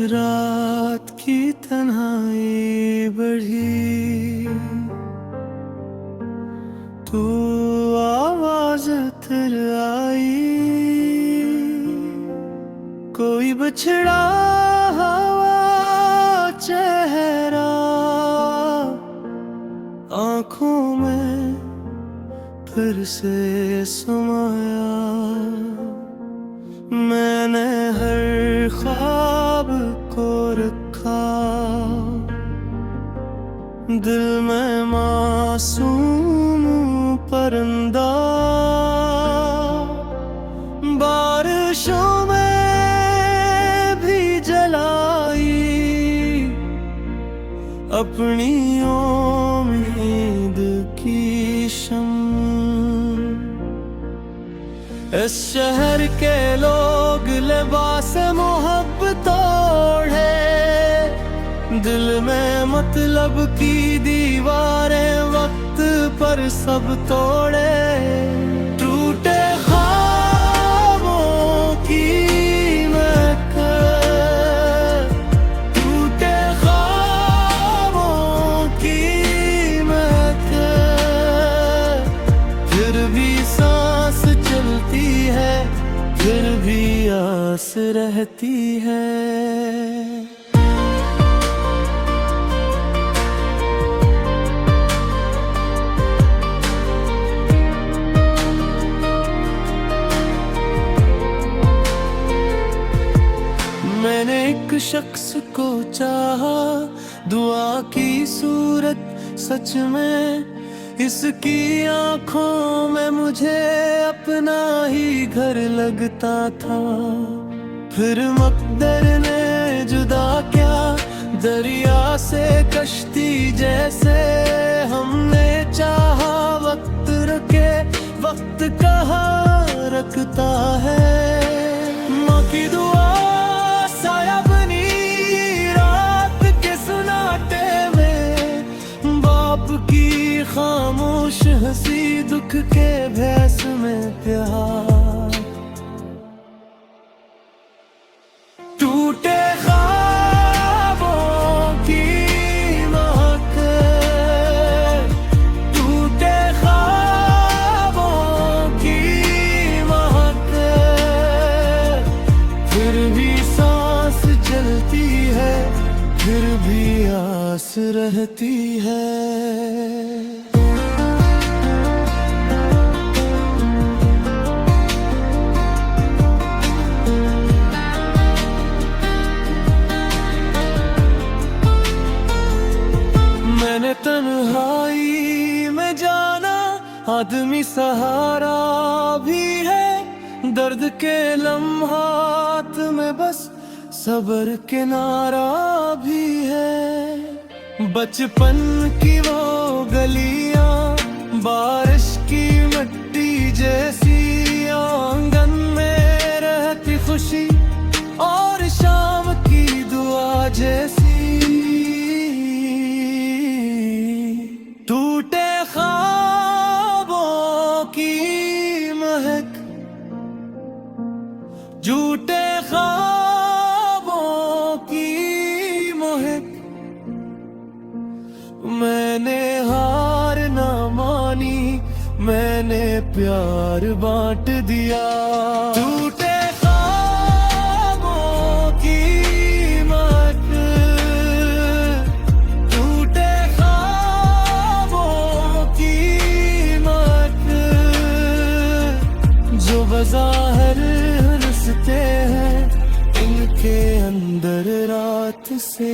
रात की तन्हाई बढ़ी, तू आवाज तेरे आई। कोई बछड़ा हवा चेहरा आँखों में फिर से समाया। मैंने हर ख्वाब को रखा दिल में मासूम परिंदा। बारिशों में भी जलाई अपनी उम्मीद की शम्म। इस शहर के लोग लिबास मोहब्बत ओढ़े, दिल में मतलब की दीवारें वक्त पर सब तोड़े। टूटे ख्वाबों की महक, टूटे ख्वाबों की महक, फिर भी सांस चलती है, फिर भी आस रहती है। मैंने एक शख्स को चाहा, दुआ की सूरत सच में इसकी आंखों में मुझे अपना ही घर लगता था। फिर मकदर ने जुदा क्या दरिया से कश्ती जैसे, हमने चाहा वक्त रुके, वक्त कहाँ रखता है। माँ की दुआ साया बनी रात के सुनाटे में, बाप की खामोश हंसी दुख के भैंस में प्यार। टूटे ख्वाबों की महक, टूटे ख्वाबों की महक, फिर भी सांस चलती है, फिर भी आस रहती है। मैंने तन्हाई में जाना आदमी सहारा भी है, दर्द के लम्हात में बस सब्र के नारा भी है। बचपन की वो गलियां बारिश की मिट्टी जैसी, आंगन में रहती खुशी और शाम की दुआ जैसी। टूटे ख्वाबों की महक, झूठे ख्वाबों की महक, मैंने हार ना मानी, मैंने प्यार बांट दिया। टूटे ख्वाबों की महक, टूटे ख्वाबों की महक, जो बज़ाहिर हंसते हैं, इनके अंदर रात से